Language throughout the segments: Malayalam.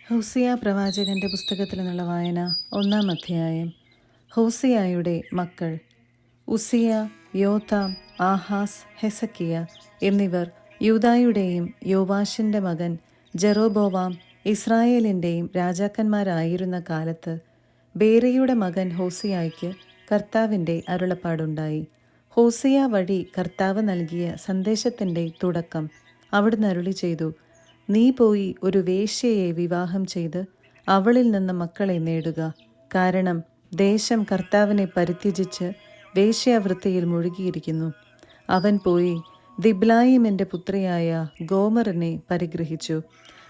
ഹോസിയ പ്രവാചകന്റെ പുസ്തകത്തിൽ നിന്നുള്ള വായന 1-ാം അധ്യായം. ഹോസിയായുടെ മക്കൾ ഉസിയ, യോഥാം, ആഹാസ്, ഹെസക്കിയ എന്നിവർ യൂദായുടെയും യോവാഷിൻ്റെ മകൻ ജെറോബോവാം ഇസ്രായേലിൻ്റെയും രാജാക്കന്മാരായിരുന്ന കാലത്ത് ബേരയുടെ മകൻ ഹോസിയായ്ക്ക് കർത്താവിൻ്റെ അരുളപ്പാടുണ്ടായി. ഹോസിയ വഴി കർത്താവ് നൽകിയ സന്ദേശത്തിൻ്റെ തുടക്കം. അവിടുന്ന് അരുളി ചെയ്തു: നീ പോയി ഒരു വേശ്യയെ വിവാഹം ചെയ്ത് അവളിൽ നിന്ന് മക്കളെ നേടുക. കാരണം ദേശം കർത്താവിനെ പരിത്യജിച്ച് വേശ്യാവൃത്തിയിൽ മുഴുകിയിരിക്കുന്നു. അവൻ പോയി ദിബ്ലായിമിൻ്റെ പുത്രിയായ ഗോമറിനെ പരിഗ്രഹിച്ചു.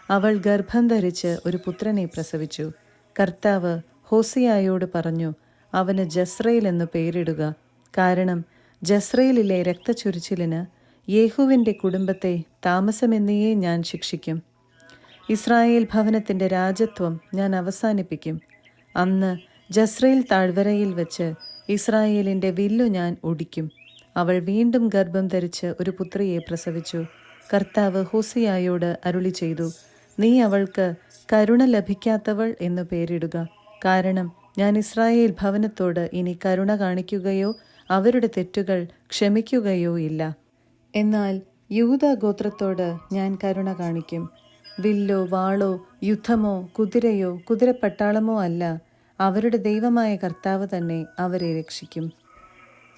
അവൾ ഗർഭം ധരിച്ച് ഒരു പുത്രനെ പ്രസവിച്ചു. കർത്താവ് ഹോസിയായോട് പറഞ്ഞു, അവന് ജസ്രയേൽ എന്ന് പേരിടുക. കാരണം ജസ്രയേലിലെ രക്തച്ചൊരിച്ചിലിന് യേഹുവിൻ്റെ കുടുംബത്തെ താമസമെന്നേ ഞാൻ ശിക്ഷിക്കും. ഇസ്രായേൽ ഭവനത്തിൻ്റെ രാജത്വം ഞാൻ അവസാനിപ്പിക്കും. അന്ന് ജസ്രയേൽ താഴ്വരയിൽ വെച്ച് ഇസ്രായേലിൻ്റെ വില്ലു ഞാൻ ഒടിക്കും. അവൾ വീണ്ടും ഗർഭം ധരിച്ച് ഒരു പുത്രിയെ പ്രസവിച്ചു. കർത്താവ് ഹോസിയായോട് അരുളി ചെയ്തു: നീ അവൾക്ക് കരുണ ലഭിക്കാത്തവൾ എന്നു പേരിടുക. കാരണം ഞാൻ ഇസ്രായേൽ ഭവനത്തോട് ഇനി കരുണ കാണിക്കുകയോ അവരുടെ തെറ്റുകൾ ക്ഷമിക്കുകയോ ഇല്ല. എന്നാൽ യൂദാ ഗോത്രത്തോട് ഞാൻ കരുണ കാണിക്കും. വില്ലോ വാളോ യുദ്ധമോ കുതിരയോ കുതിരപ്പട്ടാളമോ അല്ല, അവരുടെ ദൈവമായ കർത്താവ് തന്നെ അവരെ രക്ഷിക്കും.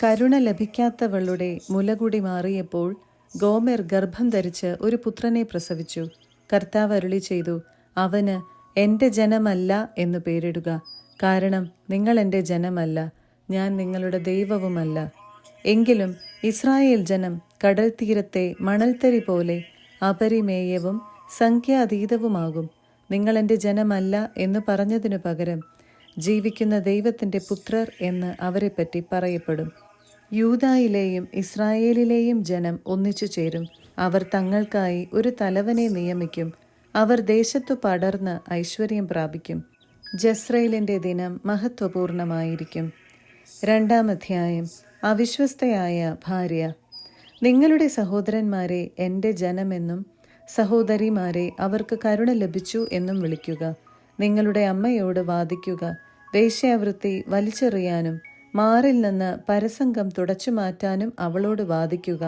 കരുണ ലഭിക്കാത്തവളുടെ മുലകുടി മാറിയപ്പോൾ ഗോമെർ ഗർഭം ധരിച്ച് ഒരു പുത്രനെ പ്രസവിച്ചു. കർത്താവ് അരുളി ചെയ്തു: അവന് എൻ്റെ ജനമല്ല എന്നു പേരിടുക. കാരണം നിങ്ങൾ എൻ്റെ ജനമല്ല, ഞാൻ നിങ്ങളുടെ ദൈവവുമല്ല. എങ്കിലും ഇസ്രായേൽ ജനം കടൽ തീരത്തെ മണൽത്തരി പോലെ അപരിമേയവും സംഖ്യാതീതവുമാകും. നിങ്ങൾ എൻ്റെ ജനമല്ല എന്ന് പറഞ്ഞതിനു പകരം ജീവിക്കുന്ന ദൈവത്തിൻ്റെ പുത്രർ എന്ന് അവരെപ്പറ്റി പറയപ്പെടും. യൂദായിലെയും ഇസ്രായേലിലെയും ജനം ഒന്നിച്ചു ചേരും. അവർ തങ്ങൾക്കായി ഒരു തലവനെ നിയമിക്കും. അവർ ദേശത്തു പടർന്ന് ഐശ്വര്യം പ്രാപിക്കും. ജസ്രയേലിൻ്റെ ദിനം മഹത്വപൂർണമായിരിക്കും. 2-ാം അധ്യായം. അവിശ്വസ്തയായ ഭാര്യ. നിങ്ങളുടെ സഹോദരന്മാരെ എൻ്റെ ജനമെന്നും സഹോദരിമാരെ അവർക്ക് കരുണ ലഭിച്ചു എന്നും വിളിക്കുക. നിങ്ങളുടെ അമ്മയോട് വാദിക്കുക. വേശ്യാവൃത്തി വലിച്ചെറിയാനും മാറിൽ നിന്ന് പരസംഗം തുടച്ചു മാറ്റാനും അവളോട് വാദിക്കുക.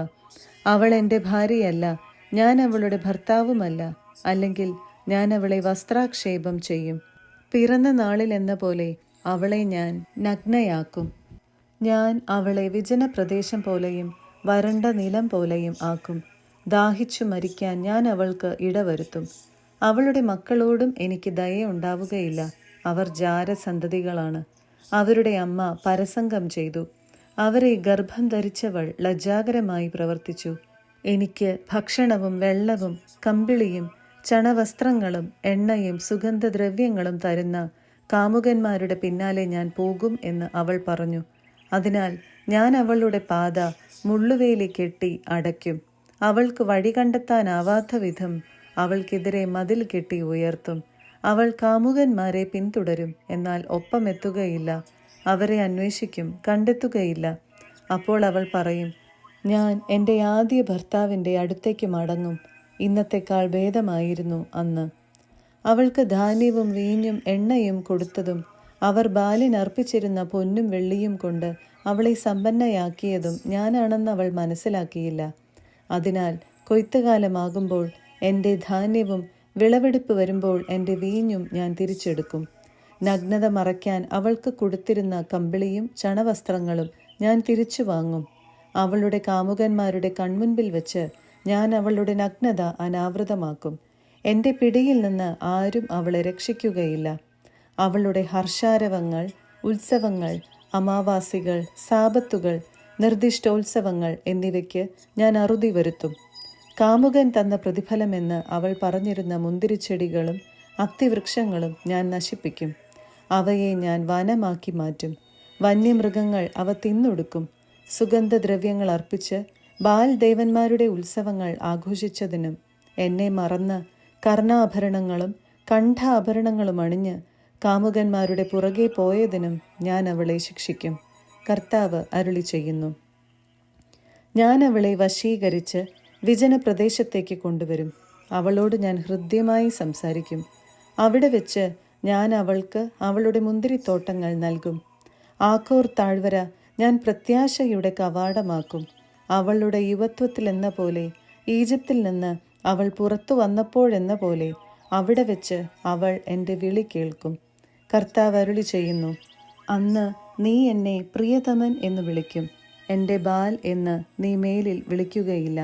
അവൾ എൻ്റെ ഭാര്യയല്ല, ഞാൻ അവളുടെ ഭർത്താവുമല്ല. അല്ലെങ്കിൽ ഞാൻ അവളെ വസ്ത്രാക്ഷേപം ചെയ്യും. പിറന്ന നാളിൽ എന്ന പോലെ അവളെ ഞാൻ നഗ്നയാക്കും. ഞാൻ അവളെ വിജന പ്രദേശം പോലെയും വരണ്ട നിലം പോലെയും ആക്കും. ദാഹിച്ചു മരിക്കാൻ ഞാൻ അവൾക്ക് ഇടവരുത്തും. അവളുടെ മക്കളോടും എനിക്ക് ദയ ഉണ്ടാവുകയില്ല. അവർ ജാരസന്തതികളാണ്. അവരുടെ അമ്മ പരസംഗം ചെയ്തു. അവരെ ഗർഭം ധരിച്ചവൾ ലജ്ജാകരമായി പ്രവർത്തിച്ചു. എനിക്ക് ഭക്ഷണവും വെള്ളവും കമ്പിളിയും ചണവസ്ത്രങ്ങളും എണ്ണയും സുഗന്ധദ്രവ്യങ്ങളും തരുന്ന കാമുകന്മാരുടെ പിന്നാലെ ഞാൻ പോകും എന്ന് അവൾ പറഞ്ഞു. അതിനാൽ ഞാൻ അവളുടെ പാത മുള്ളുവേലി കെട്ടി അടയ്ക്കും. അവൾക്ക് വഴി കണ്ടെത്താനാവാത്ത വിധം അവൾക്കെതിരെ മതിൽ കെട്ടി ഉയർത്തും. അവൾ കാമുകന്മാരെ പിന്തുടരും, എന്നാൽ ഒപ്പമെത്തുകയില്ല. അവരെ അന്വേഷിക്കും, കണ്ടെത്തുകയില്ല. അപ്പോൾ അവൾ പറയും: ഞാൻ എൻ്റെ ആദ്യ ഭർത്താവിൻ്റെ അടുത്തേക്ക് മടങ്ങും. ഇന്നത്തെക്കാൾ ഭേദമായിരുന്നു അന്ന്. അവൾക്ക് ധാന്യവും വീഞ്ഞും എണ്ണയും കൊടുത്തതും അവർ ബാലിനർപ്പിച്ചിരുന്ന പൊന്നും വെള്ളിയും കൊണ്ട് അവളെ സമ്പന്നയാക്കിയതും ഞാനാണെന്ന് അവൾ മനസ്സിലാക്കിയില്ല. അതിനാൽ കൊയ്ത്തുകാലമാകുമ്പോൾ എൻ്റെ ധാന്യവും വിളവെടുപ്പ് വരുമ്പോൾ എൻ്റെ വീഞ്ഞും ഞാൻ തിരിച്ചെടുക്കും. നഗ്നത മറയ്ക്കാൻ അവൾക്ക് കൊടുത്തിരുന്ന കമ്പിളിയും ചണവസ്ത്രങ്ങളും ഞാൻ തിരിച്ചു വാങ്ങും. അവളുടെ കാമുകന്മാരുടെ കൺമുൻപിൽ വെച്ച് ഞാൻ അവളുടെ നഗ്നത അനാവൃതമാക്കും. എൻ്റെ പിടിയിൽ നിന്ന് ആരും അവളെ രക്ഷിക്കുകയില്ല. അവളുടെ ഹർഷാരവങ്ങൾ, ഉത്സവങ്ങൾ, അമാവാസികൾ, സാബത്തുകൾ, നിർദ്ദിഷ്ടോത്സവങ്ങൾ എന്നിവയ്ക്ക് ഞാൻ അറുതി വരുത്തും. കാമുകൻ തന്ന പ്രതിഫലമെന്ന് അവൾ പറഞ്ഞിരുന്ന മുന്തിരിച്ചെടികളും അത്തിവൃക്ഷങ്ങളും ഞാൻ നശിപ്പിക്കും. അവയെ ഞാൻ വനമാക്കി മാറ്റും. വന്യമൃഗങ്ങൾ അവ തിന്നൊടുക്കും. സുഗന്ധദ്രവ്യങ്ങൾ അർപ്പിച്ച് ബാൽ ദേവന്മാരുടെ ഉത്സവങ്ങൾ ആഘോഷിച്ചതിനും എന്നെ മറന്ന് കർണാഭരണങ്ങളും കണ്ഠാഭരണങ്ങളും അണിഞ്ഞ് കാമുകന്മാരുടെ പുറകെ പോയതിനും ഞാൻ അവളെ ശിക്ഷിക്കും. കർത്താവ് അരുളി ചെയ്യുന്നു: ഞാൻ അവളെ വശീകരിച്ച് വിജനപ്രദേശത്തേക്ക് കൊണ്ടുവരും. അവളോട് ഞാൻ ഹൃദ്യമായി സംസാരിക്കും. അവിടെ വെച്ച് ഞാൻ അവൾക്ക് അവളുടെ മുന്തിരിത്തോട്ടങ്ങൾ നൽകും. ആഖോർ താഴ്വര ഞാൻ പ്രത്യാശയുടെ കവാടമാക്കും. അവളുടെ യുവത്വത്തിലെന്ന പോലെ, ഈജിപ്തിൽ നിന്ന് അവൾ പുറത്തു വന്നപ്പോഴെന്ന പോലെ അവിടെ വെച്ച് അവൾ എൻ്റെ വിളി കേൾക്കും. കർത്താവ് അരുളി ചെയ്യുന്നു, അന്ന് നീ എന്നെ പ്രിയതമൻ എന്ന് വിളിക്കും. എൻ്റെ ബാൽ എന്ന് നീ മേലിൽ വിളിക്കുകയില്ല.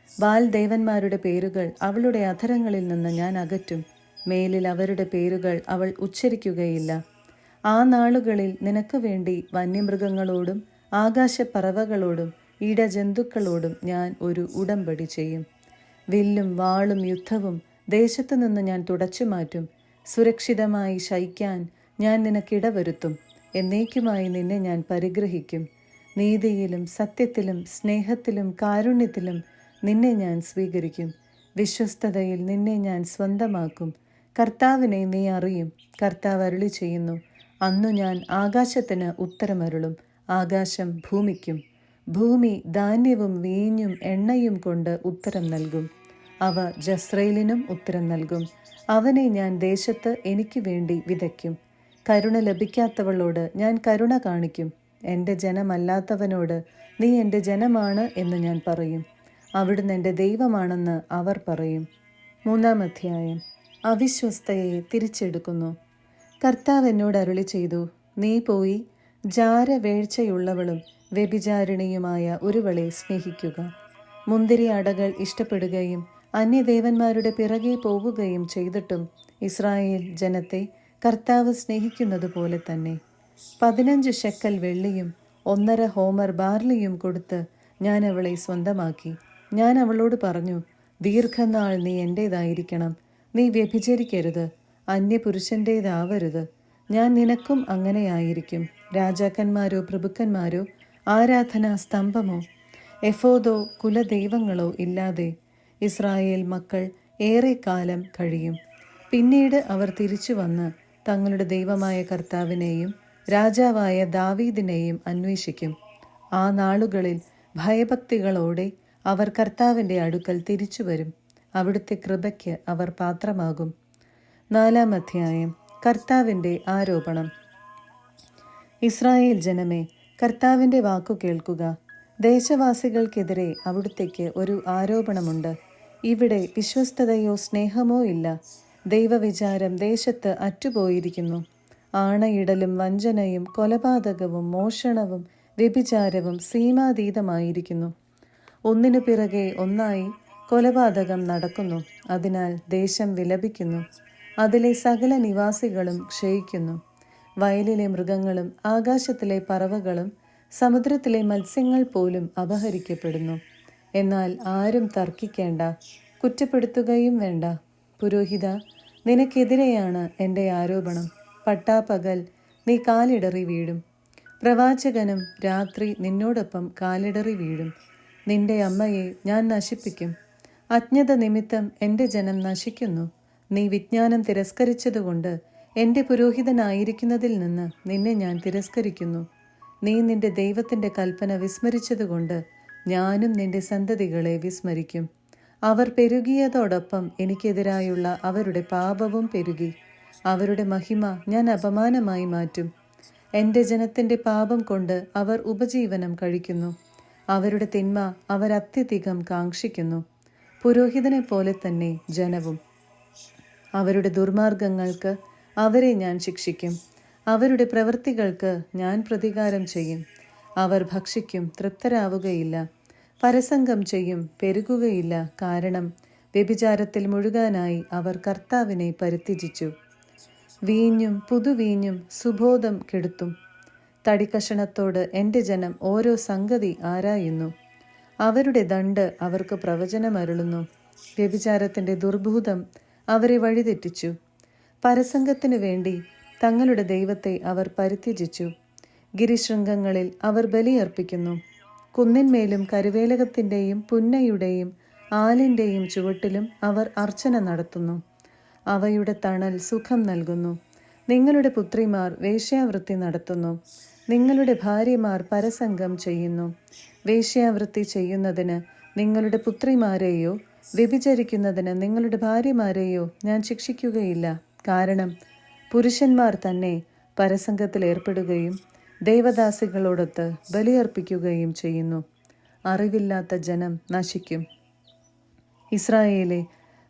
ബാൽ ദേവന്മാരുടെ പേരുകൾ അവളുടെ അധരങ്ങളിൽ നിന്ന് ഞാൻ അകറ്റും. മേലിൽ അവരുടെ പേരുകൾ അവൾ ഉച്ചരിക്കുകയില്ല. ആ നാളുകളിൽ നിനക്ക് വേണ്ടി വന്യമൃഗങ്ങളോടും ആകാശപ്പറവകളോടും ഇടജന്തുക്കളോടും ഞാൻ ഒരു ഉടമ്പടി ചെയ്യും. വില്ലും വാളും യുദ്ധവും ദേശത്തു നിന്ന് ഞാൻ തുടച്ചു മാറ്റും. സുരക്ഷിതമായി ശയിക്കാൻ ഞാൻ നിനക്കിടവരുത്തും. എന്നേക്കുമായി നിന്നെ ഞാൻ പരിഗ്രഹിക്കും. നീതിയിലും സത്യത്തിലും സ്നേഹത്തിലും കാരുണ്യത്തിലും നിന്നെ ഞാൻ സ്വീകരിക്കും. വിശ്വസ്തതയിൽ നിന്നെ ഞാൻ സ്വന്തമാക്കും. കർത്താവിനെ നീ അറിയും. കർത്താവ് അരുളി ചെയ്യുന്നു, അന്നു ഞാൻ ആകാശത്തിന് ഉത്തരമരുളും, ആകാശം ഭൂമിക്കും. ഭൂമി ധാന്യവും വീഞ്ഞും എണ്ണയും കൊണ്ട് ഉത്തരം നൽകും. അവ ജസ്രയേലിനും ഉത്തരം നൽകും. അവനെ ഞാൻ ദേശത്ത് എനിക്ക് വേണ്ടി വിതയ്ക്കും. കരുണ ലഭിക്കാത്തവളോട് ഞാൻ കരുണ കാണിക്കും. എൻ്റെ ജനമല്ലാത്തവനോട് നീ എൻ്റെ ജനമാണ് എന്ന് ഞാൻ പറയും. അവിടുന്ന് എൻ്റെ ദൈവമാണെന്ന് അവർ പറയും. 3-ാം അധ്യായം. അവിശ്വസ്തയെ തിരിച്ചെടുക്കുന്നു. കർത്താവ് എന്നോട് അരുളി ചെയ്തു, നീ പോയി ജാരവേഴ്ചയുള്ളവളും വ്യഭിചാരിണിയുമായ ഒരുവളെ സ്നേഹിക്കുക. മുന്തിരി അടകൾ ഇഷ്ടപ്പെടുകയും അന്യദേവന്മാരുടെ പിറകെ പോകുകയും ചെയ്തിട്ടും ഇസ്രായേൽ ജനത്തെ കർത്താവ് സ്നേഹിക്കുന്നത് പോലെ തന്നെ 15 ശെക്കൽ വെള്ളിയും 1.5 ഹോമർ ബാർലിയും കൊടുത്ത് ഞാൻ അവളെ സ്വന്തമാക്കി. ഞാൻ അവളോട് പറഞ്ഞു, ദീർഘനാൾ നീ എൻ്റേതായിരിക്കണം. നീ വ്യഭിചരിക്കരുത്, അന്യപുരുഷൻ്റേതാവരുത്. ഞാൻ നിനക്കും അങ്ങനെയായിരിക്കും. രാജാക്കന്മാരോ പ്രഭുക്കന്മാരോ ആരാധനാ സ്തംഭമോ എഫോദോ കുലദൈവങ്ങളോ ഇല്ലാതെ ഇസ്രായേൽ മക്കൾ ഏറെക്കാലം കഴിയും. പിന്നീട് അവർ തിരിച്ചു വന്ന് തങ്ങളുടെ ദൈവമായ കർത്താവിനെയും രാജാവായ ദാവീദിനെയും അന്വേഷിക്കും. ആ നാളുകളിൽ ഭയഭക്തികളോടെ അവർ കർത്താവിൻ്റെ അടുക്കൽ തിരിച്ചു വരും. അവിടുത്തെ കൃപയ്ക്ക് അവർ പാത്രമാകും. 4-ാം അധ്യായം. കർത്താവിൻ്റെ ആരോപണം. ഇസ്രായേൽ ജനമേ, കർത്താവിൻ്റെ വാക്കു കേൾക്കുക. ദേശവാസികൾക്കെതിരെ അവിടുത്തേക്ക് ഒരു ആരോപണമുണ്ട്. ഇവിടെ വിശ്വസ്തതയോ സ്നേഹമോ ഇല്ല. ദൈവവിചാരം ദേശത്ത് അറ്റുപോയിരിക്കുന്നു. ആണയിടലും വഞ്ചനയും കൊലപാതകവും മോഷണവും വ്യഭിചാരവും സീമാതീതമായിരിക്കുന്നു. ഒന്നിനു പിറകെ ഒന്നായി കൊലപാതകം നടക്കുന്നു. അതിനാൽ ദേശം വിലപിക്കുന്നു. അതിലെ സകല നിവാസികളും ക്ഷയിക്കുന്നു. വയലിലെ മൃഗങ്ങളും ആകാശത്തിലെ പറവകളും സമുദ്രത്തിലെ മത്സ്യങ്ങൾ പോലും അപഹരിക്കപ്പെടുന്നു. എന്നാൽ ആരും തർക്കിക്കേണ്ട, കുറ്റപ്പെടുത്തുകയും വേണ്ട. പുരോഹിത, നിനക്കെതിരെയാണ് എൻ്റെ ആരോപണം. പട്ടാപ്പകൽ നീ കാലിടറി വീഴും. പ്രവാചകനും രാത്രി നിന്നോടൊപ്പം കാലിടറി വീഴും. നിന്റെ അമ്മയെ ഞാൻ നശിപ്പിക്കും. അജ്ഞത നിമിത്തം എൻ്റെ ജനം നശിക്കുന്നു. നീ വിജ്ഞാനം തിരസ്കരിച്ചതുകൊണ്ട് എൻ്റെ പുരോഹിതനായിരിക്കുന്നതിൽ നിന്ന് നിന്നെ ഞാൻ തിരസ്കരിക്കുന്നു. നീ നിന്റെ ദൈവത്തിൻ്റെ കൽപ്പന വിസ്മരിച്ചതുകൊണ്ട് ഞാനും നിന്റെ സന്തതികളെ വിസ്മരിക്കും. അവർ പെരുകിയതോടൊപ്പം എനിക്കെതിരായുള്ള അവരുടെ പാപവും പെരുകി. അവരുടെ മഹിമ ഞാൻ അപമാനമായി മാറ്റും. എൻ്റെ ജനത്തിൻ്റെ പാപം കൊണ്ട് അവർ ഉപജീവനം കഴിക്കുന്നു. അവരുടെ തിന്മ അവർ അത്യധികം കാക്ഷിക്കുന്നു. പുരോഹിതനെ പോലെ തന്നെ ജനവും. അവരുടെ ദുർമാർഗങ്ങൾക്ക് അവരെ ഞാൻ ശിക്ഷിക്കും. അവരുടെ പ്രവൃത്തികൾക്ക് ഞാൻ പ്രതികാരം ചെയ്യും. അവർ ഭക്ഷിക്കും, തൃപ്തരാവുകയില്ല. പരസംഗം ചെയ്യും, പെരുകുകയില്ല. കാരണം വ്യഭിചാരത്തിൽ മുഴുകാനായി അവർ കർത്താവിനെ പരിത്യജിച്ചു. വീഞ്ഞും പുതുവീഞ്ഞും സുബോധം കെടുത്തും. തടിക്കഷണത്തോട് എൻ്റെ ജനം ഓരോ സംഗതി ആരായുന്നു. അവരുടെ ദണ്ഡ് അവർക്ക് പ്രവചനമരുളുന്നു. വ്യഭിചാരത്തിൻ്റെ ദുർഭൂതം അവരെ വഴിതെറ്റിച്ചു. പരസംഗത്തിനു വേണ്ടി തങ്ങളുടെ ദൈവത്തെ അവർ പരിത്യജിച്ചു. ഗിരിശൃംഗങ്ങളിൽ അവർ ബലിയർപ്പിക്കുന്നു. കുന്നിന്മേലും കരുവേലകത്തിൻ്റെയും പുന്നയുടെയും ആലിൻ്റെയും ചുവട്ടിലും അവർ അർച്ചന നടത്തുന്നു. അവയുടെ തണൽ സുഖം നൽകുന്നു. നിങ്ങളുടെ പുത്രിമാർ വേശ്യാവൃത്തി നടത്തുന്നു. നിങ്ങളുടെ ഭാര്യമാർ പരസംഗം ചെയ്യുന്നു. വേശ്യാവൃത്തി ചെയ്യുന്നതിന് നിങ്ങളുടെ പുത്രിമാരെയോ വ്യഭിചരിക്കുന്നതിന് നിങ്ങളുടെ ഭാര്യമാരെയോ ഞാൻ ശിക്ഷിക്കുകയില്ല. കാരണം പുരുഷന്മാർ തന്നെ പരസംഗത്തിൽ ഏർപ്പെടുകയും ദേവദാസികളോടൊത്ത് ബലിയർപ്പിക്കുകയും ചെയ്യുന്നു. അറിവില്ലാത്ത ജനം നശിക്കും. ഇസ്രായേലേ,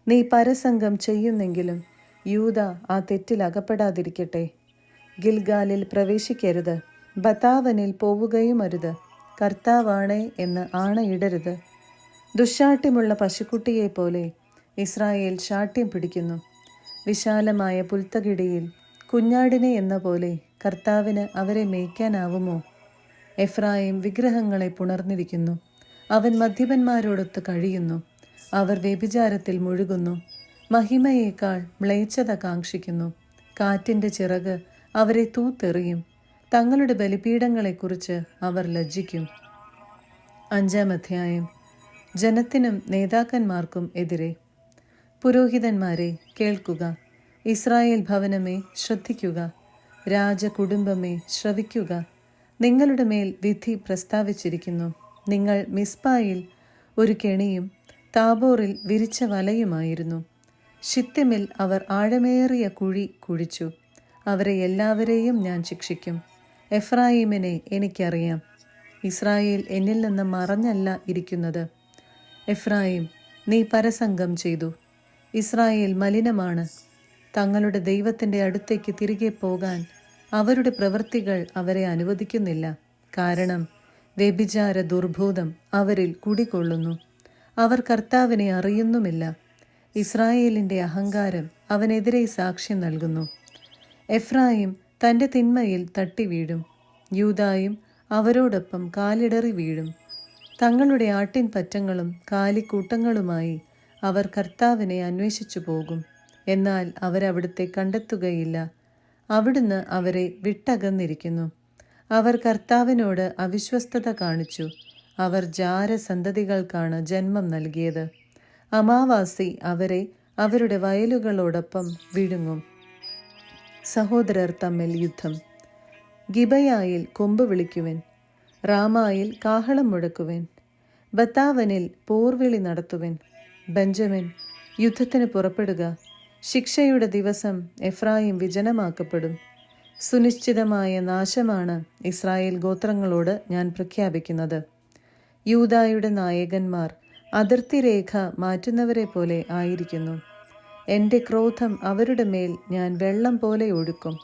നീ പരസംഗം ചെയ്യുന്നെങ്കിലും യൂദ ആ തെറ്റിൽ അകപ്പെടാതിരിക്കട്ടെ. ഗിൽഗാലിൽ പ്രവേശിക്കരുത്, ബതാവനിൽ പോവുകയും അരുത്. കർത്താവാണേ എന്ന് ആണയിടരുത്. ദുശ്ശാഠ്യമുള്ള പശുക്കുട്ടിയെപ്പോലെ ഇസ്രായേൽ ശാഠ്യം പിടിക്കുന്നു. വിശാലമായ പുൽത്തകിടിയിൽ കുഞ്ഞാടിനെ എന്ന പോലെ കർത്താവിന് അവരെ മേയ്ക്കാനാവുമോ? എഫ്രായിം വിഗ്രഹങ്ങളെ പുണർന്നിരിക്കുന്നു. അവൻ മദ്യപന്മാരോടൊത്ത് കഴിയുന്നു. അവർ വ്യഭിചാരത്തിൽ മുഴുകുന്നു. മഹിമയേക്കാൾ മ്ലേച്ഛത കാക്ഷിക്കുന്നു. കാറ്റിൻ്റെ ചിറക് അവരെ തൂത്തെറിയും. തങ്ങളുടെ ബലിപീഠങ്ങളെക്കുറിച്ച് അവർ ലജ്ജിക്കും. 5-ാം അധ്യായം. ജനത്തിനും നേതാക്കന്മാർക്കും എതിരെ. പുരോഹിതന്മാരെ കേൾക്കുക, ഇസ്രായേൽ ഭവനമേ ശ്രദ്ധിക്കുക, രാജകുടുംബമേ ശ്രവിക്കുക. നിങ്ങളുടെ മേൽ വിധി പ്രസ്താവിച്ചിരിക്കുന്നു. നിങ്ങൾ മിസ്പായിൽ ഒരു കെണിയും താബോറിൽ വിരിച്ച വലയുമായിരുന്നു. ശിത്തിമിൽ അവർ ആഴമേറിയ കുഴി കുഴിച്ചു. അവരെ എല്ലാവരെയും ഞാൻ ശിക്ഷിക്കും. എഫ്രായിമിനെ എനിക്കറിയാം. ഇസ്രായേൽ എന്നിൽ നിന്ന് മറഞ്ഞല്ല ഇരിക്കുന്നത്. എഫ്രായിം, നീ പരസംഗം ചെയ്തു. ഇസ്രായേൽ മലിനമാണ്. തങ്ങളുടെ ദൈവത്തിൻ്റെ അടുത്തേക്ക് തിരികെ പോകാൻ അവരുടെ പ്രവൃത്തികൾ അവരെ അനുവദിക്കുന്നില്ല. കാരണം വ്യഭിചാര ദുർഭൂതം അവരിൽ കുടികൊള്ളുന്നു. അവർ കർത്താവിനെ അറിയുന്നുമില്ല. ഇസ്രായേലിൻ്റെ അഹങ്കാരം അവനെതിരെ സാക്ഷ്യം നൽകുന്നു. എഫ്രായിം തൻ്റെ തിന്മയിൽ തട്ടി വീഴും. യൂദായും അവരോടൊപ്പം കാലിടറി വീഴും. തങ്ങളുടെ ആട്ടിൻ പറ്റങ്ങളും കാലിക്കൂട്ടങ്ങളുമായി അവർ കർത്താവിനെ അന്വേഷിച്ചു പോകും. എന്നാൽ അവരവിടുത്തെ കണ്ടെത്തുകയില്ല. അവിടുന്ന് അവരെ വിട്ടകന്നിരിക്കുന്നു. അവർ കർത്താവിനോട് അവിശ്വസ്തത കാണിച്ചു. അവർ ജാരസന്തതികൾക്കാണ് ജന്മം നൽകിയത്. അമാവാസി അവരെ അവരുടെ വയലുകളോടൊപ്പം വിഴുങ്ങും. സഹോദരർ തമ്മിൽ യുദ്ധം. ഗിബയായിൽ കൊമ്പ് വിളിക്കുവൻ, റാമായിൽ കാഹളം മുഴക്കുവൻ, ബത്താവനിൽ പോർവിളി നടത്തുവൻ. ബെഞ്ചമിൻ, യുദ്ധത്തിന് പുറപ്പെടുക. ശിക്ഷയുടെ ദിവസം എഫ്രായിം വിജനമാക്കപ്പെടും. സുനിശ്ചിതമായ നാശമാണ് ഇസ്രായേൽ ഗോത്രങ്ങളോട് ഞാൻ പ്രഖ്യാപിക്കുന്നത്. യൂദായുടെ നായകന്മാർ അതിർത്തിരേഖ മാറ്റുന്നവരെ പോലെ ആയിരിക്കുന്നു. എൻ്റെ ക്രോധം അവരുടെ മേൽ ഞാൻ വെള്ളം പോലെ ഒഴുക്കും.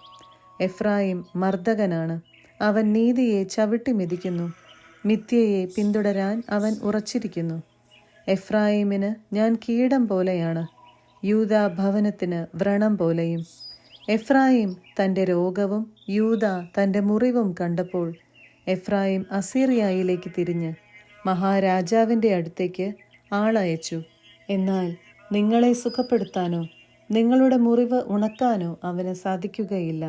എഫ്രായിം മർദ്ദകനാണ്. അവൻ നീതിയെ ചവിട്ടി മെതിക്കുന്നു. മിഥ്യയെ പിന്തുടരാൻ അവൻ ഉറച്ചിരിക്കുന്നു. എഫ്രായിമിന് ഞാൻ കീടം പോലെയാണ്, യൂദാ ഭവനത്തിന് വ്രണം പോലെയും. എഫ്രായിം തൻ്റെ രോഗവും യൂദാ തൻ്റെ മുറിവും കണ്ടപ്പോൾ എഫ്രായിം അസീറിയയിലേക്ക് തിരിഞ്ഞ് മഹാരാജാവിൻ്റെ അടുത്തേക്ക് ആളയച്ചു. എന്നാൽ നിങ്ങളെ സുഖപ്പെടുത്താനോ നിങ്ങളുടെ മുറിവ് ഉണക്കാനോ അവന് സാധിക്കുകയില്ല.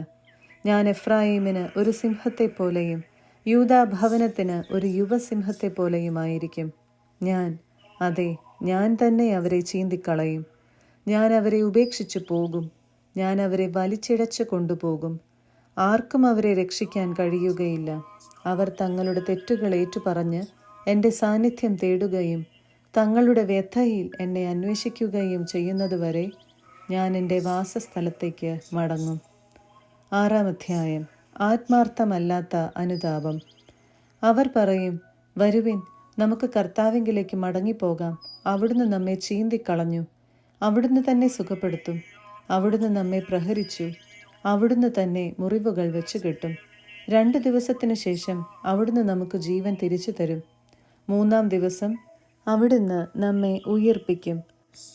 ഞാൻ എഫ്രായിമിന് ഒരു സിംഹത്തെപ്പോലെയും യൂദാ ഭവനത്തിന് ഒരു യുവസിംഹത്തെ പോലെയുമായിരിക്കും. അതെ, ഞാൻ തന്നെ അവരെ ചീന്തിക്കളയും. ഞാൻ അവരെ ഉപേക്ഷിച്ചു പോകും. ഞാൻ അവരെ വലിച്ചിഴച്ച് കൊണ്ടുപോകും. ആർക്കും അവരെ രക്ഷിക്കാൻ കഴിയുകയില്ല. അവർ തങ്ങളുടെ തെറ്റുകൾ ഏറ്റുപറഞ്ഞ് എൻ്റെ സാന്നിധ്യം തേടുകയും തങ്ങളുടെ വ്യഥയിൽ എന്നെ അന്വേഷിക്കുകയും ചെയ്യുന്നതുവരെ ഞാൻ എൻ്റെ വാസസ്ഥലത്തേക്ക് മടങ്ങും. 6-ാം അധ്യായം. ആത്മാർത്ഥമല്ലാത്ത അനുതാപം. അവർ പറയും, വരുവിൻ, നമുക്ക് കർത്താവിങ്കിലേക്ക് മടങ്ങിപ്പോകാം. അവിടുന്ന് നമ്മെ ചീന്തിക്കളഞ്ഞു. അവിടുന്ന് തന്നെ സുഖപ്പെടുത്തും. അവിടുന്ന് നമ്മെ പ്രഹരിച്ചു. അവിടുന്ന് തന്നെ മുറിവുകൾ വെച്ച് കെട്ടും. 2 ദിവസത്തിന് ശേഷം അവിടുന്ന് നമുക്ക് ജീവൻ തിരിച്ചു തരും. 3-ാം ദിവസം അവിടുന്ന് നമ്മെ ഉയിർപ്പിക്കും.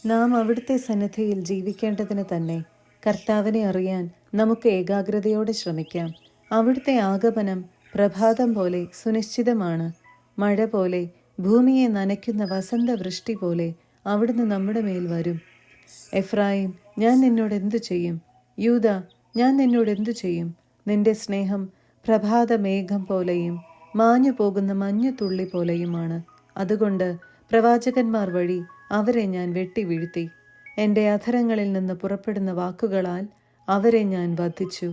നാം അവിടുത്തെ സന്നിധിയിൽ ജീവിക്കേണ്ടതിന് തന്നെ. കർത്താവിനെ അറിയാൻ നമുക്ക് ഏകാഗ്രതയോടെ ശ്രമിക്കാം. അവിടുത്തെ ആഗമനം പ്രഭാതം പോലെ സുനിശ്ചിതമാണ്. മഴ പോലെ, ഭൂമിയെ നനയ്ക്കുന്ന വസന്തവൃഷ്ടി പോലെ അവിടുന്ന് നമ്മുടെ മേൽ വരും. എഫ്രായിം, ഞാൻ നിന്നോട് എന്തു ചെയ്യും? യൂദാ, ഞാൻ നിന്നോട് എന്തു ചെയ്യും? നിന്റെ സ്നേഹം പ്രഭാതമേഘം പോലെയും മാഞ്ഞു പോകുന്ന മഞ്ഞുതുള്ളി പോലെയുമാണ്. അതുകൊണ്ട് പ്രവാചകന്മാർ വഴി അവരെ ഞാൻ വെട്ടി വീഴ്ത്തി. എൻ്റെ അധരങ്ങളിൽ നിന്ന് പുറപ്പെടുന്ന വാക്കുകളാൽ അവരെ ഞാൻ വധിച്ചു.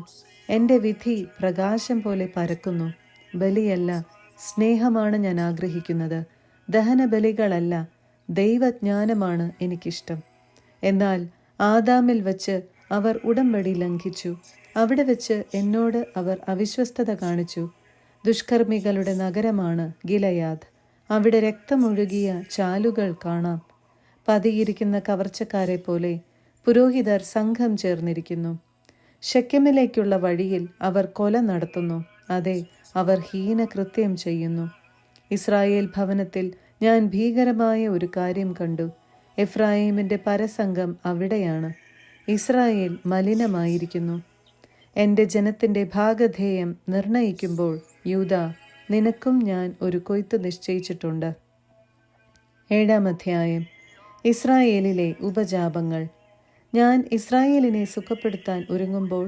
എൻ്റെ വിധി പ്രകാശം പോലെ പരക്കുന്നു. ബലിയല്ല, സ്നേഹമാണ് ഞാൻ ആഗ്രഹിക്കുന്നത്. ദഹനബലികളല്ല, ദൈവജ്ഞാനമാണ് എനിക്കിഷ്ടം. എന്നാൽ ആദാമിൽ വച്ച് അവർ ഉടമ്പടി ലംഘിച്ചു. അവിടെ വെച്ച് എന്നോട് അവർ അവിശ്വസ്തത കാണിച്ചു. ദുഷ്കർമ്മികളുടെ നഗരമാണ് ഗിലയാദ്. അവിടെ രക്തമൊഴുകിയ ചാലുകൾ കാണാം. പതിയിരിക്കുന്ന കവർച്ചക്കാരെ പോലെ പുരോഹിതർ സംഘം ചേർന്നിരിക്കുന്നു. ശെക്കെമിലേക്കുള്ള വഴിയിൽ അവർ കൊല നടത്തുന്നു. അതെ, അവർ ഹീനകൃത്യം ചെയ്യുന്നു. ഇസ്രായേൽ ഭവനത്തിൽ ഞാൻ ഭീകരമായ ഒരു കാര്യം കണ്ടു. എഫ്രായിമിൻ്റെ പരസംഗം അവിടെയാണ്. ഇസ്രായേൽ മലിനമായിരിക്കുന്നു. എൻ്റെ ജനത്തിൻ്റെ ഭാഗധേയം നിർണയിക്കുമ്പോൾ യൂദാ, നിനക്കും ഞാൻ ഒരു കൊയ്ത്ത് നിശ്ചയിച്ചിട്ടുണ്ട്. 7-ാം അധ്യായം. ഇസ്രായേലിലെ ഉപജാപങ്ങൾ. ഞാൻ ഇസ്രായേലിനെ സുഖപ്പെടുത്താൻ ഒരുങ്ങുമ്പോൾ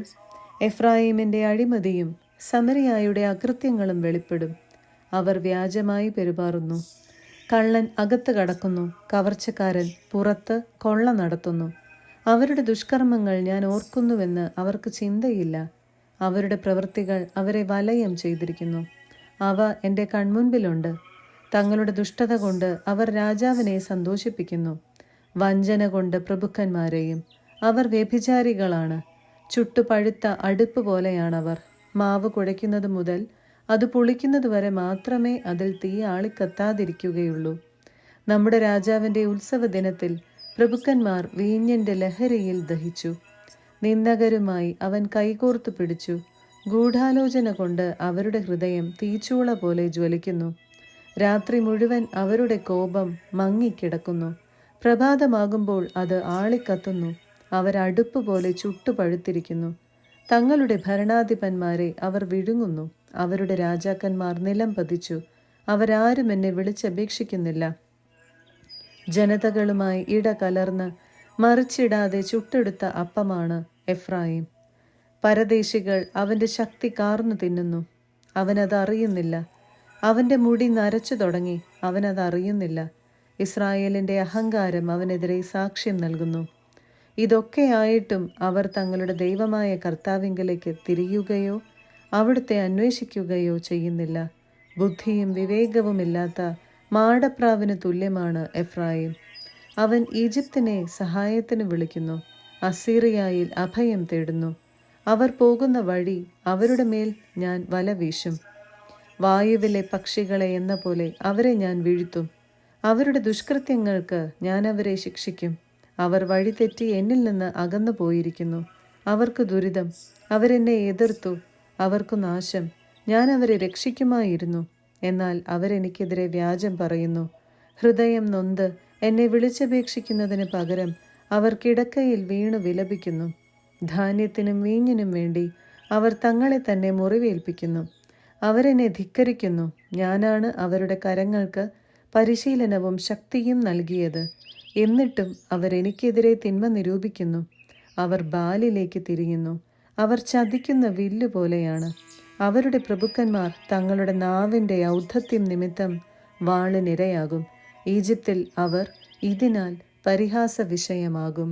എഫ്രായിമിൻ്റെ അഴിമതിയും സമരിയായുടെ അകൃത്യങ്ങളും വെളിപ്പെടും. അവർ വ്യാജമായി പെരുമാറുന്നു. കള്ളൻ അകത്ത് കടക്കുന്നു, കവർച്ചക്കാരൻ പുറത്ത് കൊള്ള നടത്തുന്നു. അവരുടെ ദുഷ്കർമ്മങ്ങൾ ഞാൻ ഓർക്കുന്നുവെന്ന് അവർക്ക് ചിന്തയില്ല. അവരുടെ പ്രവൃത്തികൾ അവരെ വലയം ചെയ്തിരിക്കുന്നു. അവ എൻ്റെ കൺമുൻപിലുണ്ട്. തങ്ങളുടെ ദുഷ്ടത കൊണ്ട് അവർ രാജാവിനെ സന്തോഷിപ്പിക്കുന്നു. വഞ്ചന കൊണ്ട് പ്രഭുക്കന്മാരെയും. അവർ വ്യഭിചാരികളാണ്. ചുട്ടുപഴുത്ത അടുപ്പ് പോലെയാണവർ. മാവ് കുഴയ്ക്കുന്നത് മുതൽ അത് പുളിക്കുന്നത് വരെ മാത്രമേ അതിൽ തീ ആളിക്കത്താതിരിക്കുകയുള്ളൂ. നമ്മുടെ രാജാവിൻ്റെ ഉത്സവ ദിനത്തിൽ പ്രഭുക്കന്മാർ വീഞ്ഞിൻ്റെ ലഹരിയിൽ ദഹിച്ചു. നിന്ദകരുമായി അവൻ കൈകോർത്തു പിടിച്ചു. ഗൂഢാലോചന കൊണ്ട് അവരുടെ ഹൃദയം തീച്ചൂള പോലെ ജ്വലിക്കുന്നു. രാത്രി മുഴുവൻ അവരുടെ കോപം മങ്ങിക്കിടക്കുന്നു. പ്രഭാതമാകുമ്പോൾ അത് ആളിക്കത്തുന്നു. അവരടുപ്പ് പോലെ ചുട്ടുപഴുത്തിരിക്കുന്നു. തങ്ങളുടെ ഭരണാധിപന്മാരെ അവർ വിഴുങ്ങുന്നു. അവരുടെ രാജാക്കന്മാർ നിലം പതിച്ചു. അവരാരും എന്നെ വിളിച്ചപേക്ഷിക്കുന്നില്ല. ജനതകളുമായി ഇടകലർന്ന് മറിച്ചിടാതെ ചുട്ടെടുത്ത അപ്പമാണ് എഫ്രായിം. പരദേശികൾ അവൻ്റെ ശക്തി കാർന്നു തിന്നുന്നു. അവനത് അറിയുന്നില്ല. അവൻ്റെ മുടി നരച്ചു തുടങ്ങി. അവനത് അറിയുന്നില്ല. ഇസ്രായേലിൻ്റെ അഹങ്കാരം അവനെതിരെ സാക്ഷ്യം നൽകുന്നു. ഇതൊക്കെയായിട്ടും അവർ തങ്ങളുടെ ദൈവമായ കർത്താവിങ്കലേക്ക് തിരിയുകയോ അവിടുത്തെ അന്വേഷിക്കുകയോ ചെയ്യുന്നില്ല. ബുദ്ധിയും വിവേകവുമില്ലാത്ത മാടപ്രാവിന് തുല്യമാണ് എഫ്രായിം. അവൻ ഈജിപ്തിനെ സഹായത്തിന് വിളിക്കുന്നു. അസീറിയയിൽ അഭയം തേടുന്നു. അവർ പോകുന്ന വഴി അവരുടെ മേൽ ഞാൻ വല വീശും. വായുവിലെ പക്ഷികളെ എന്ന പോലെ അവരെ ഞാൻ വീഴ്ത്തും. അവരുടെ ദുഷ്കൃത്യങ്ങൾക്ക് ഞാൻ അവരെ ശിക്ഷിക്കും. അവർ വഴിതെറ്റി എന്നിൽ നിന്ന് അകന്നു പോയിരിക്കുന്നു. അവർക്ക് ദുരിതം. അവരെന്നെ എതിർത്തു. അവർക്കു നാശം. ഞാൻ അവരെ രക്ഷിക്കുമായിരുന്നു. എന്നാൽ അവരെനിക്കെതിരെ വ്യാജം പറയുന്നു. ഹൃദയം നൊന്ത് എന്നെ വിളിച്ചപേക്ഷിക്കുന്നതിന് പകരം അവർ കിടക്കയിൽ വീണു വിലപിക്കുന്നു. ധാന്യത്തിനും വീഞ്ഞിനും വേണ്ടി അവർ തങ്ങളെ തന്നെ മുറിവേൽപ്പിക്കുന്നു. അവരെന്നെ ധിക്കരിക്കുന്നു. ഞാനാണ് അവരുടെ കരങ്ങൾക്ക് പരിശീലനവും ശക്തിയും നൽകിയത്. എന്നിട്ടും അവരെനിക്കെതിരെ തിന്മ നിരൂപിക്കുന്നു. അവർ ബാലിലേക്ക് തിരിയുന്നു. അവർ ചതിക്കുന്ന വില്ലുപോലെയാണ്. അവരുടെ പ്രഭുക്കന്മാർ തങ്ങളുടെ നാവിൻ്റെ ഔദ്ധത്യം നിമിത്തം വാളിനിരയാകും. ഈജിപ്തിൽ അവർ ഇതിനാൽ പരിഹാസ വിഷയമാകും.